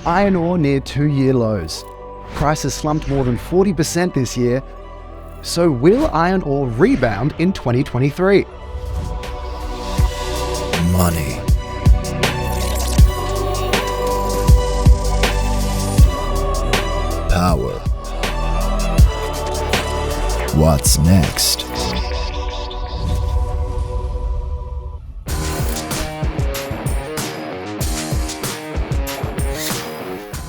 iron ore near 2-year lows. Prices slumped more than 40% this year. So will iron ore rebound in 2023? Money. Power. What's next?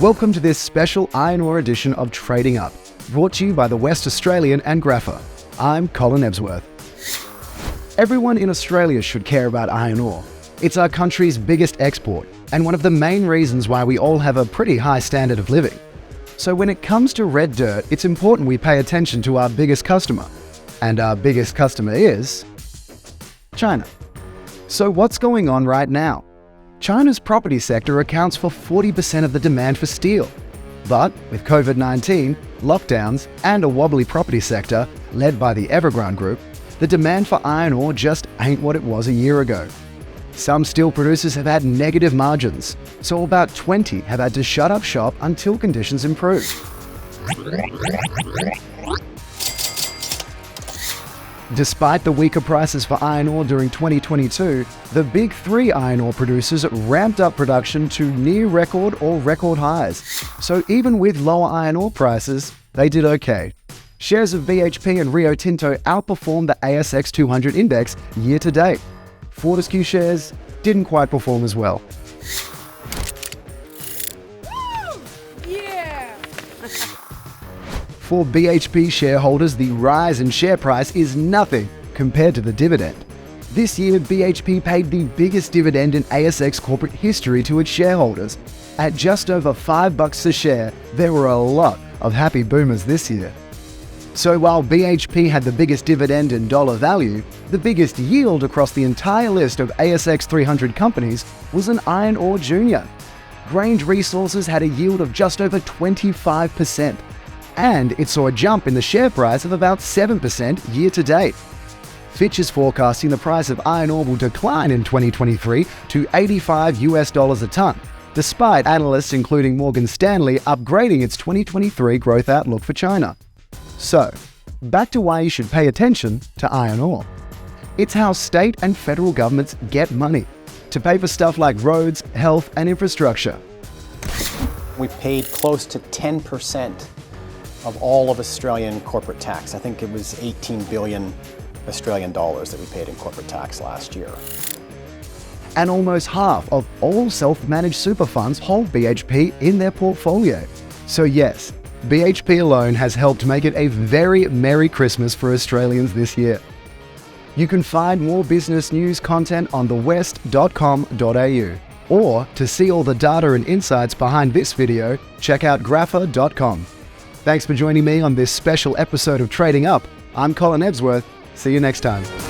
Welcome to this special iron ore edition of Trading Up, brought to you by the West Australian and Grapher. I'm Colin Ebsworth. Everyone in Australia should care about iron ore. It's our country's biggest export, and one of the main reasons why we all have a pretty high standard of living. So when it comes to red dirt, it's important we pay attention to our biggest customer. And our biggest customer is China. So what's going on right now? China's property sector accounts for 40% of the demand for steel. But with COVID-19, lockdowns, and a wobbly property sector led by the Evergrande Group, the demand for iron ore just ain't what it was a year ago. Some steel producers have had negative margins, so about 20 have had to shut up shop until conditions improve. Despite the weaker prices for iron ore during 2022, the big three iron ore producers ramped up production to near record or record highs. So even with lower iron ore prices, they did okay. Shares of BHP and Rio Tinto outperformed the ASX 200 index year to date. Fortescue shares didn't quite perform as well. For BHP shareholders, the rise in share price is nothing compared to the dividend. This year, BHP paid the biggest dividend in ASX corporate history to its shareholders. At just over $5 a share, there were a lot of happy boomers this year. So while BHP had the biggest dividend in dollar value, the biggest yield across the entire list of ASX 300 companies was an iron ore junior. Grange Resources had a yield of just over 25%. And it saw a jump in the share price of about 7% year to date. Fitch is forecasting the price of iron ore will decline in 2023 to $85 a ton, despite analysts including Morgan Stanley upgrading its 2023 growth outlook for China. So, back to why you should pay attention to iron ore. It's how state and federal governments get money to pay for stuff like roads, health, and infrastructure. We paid close to 10% of all of Australian corporate tax. I think it was 18 billion Australian dollars that we paid in corporate tax last year. And almost half of all self-managed super funds hold BHP in their portfolio. So yes, BHP alone has helped make it a very Merry Christmas for Australians this year. You can find more business news content on thewest.com.au. Or to see all the data and insights behind this video, check out grapher.com. Thanks for joining me on this special episode of Trading Up. I'm Colin Ebsworth. See you next time.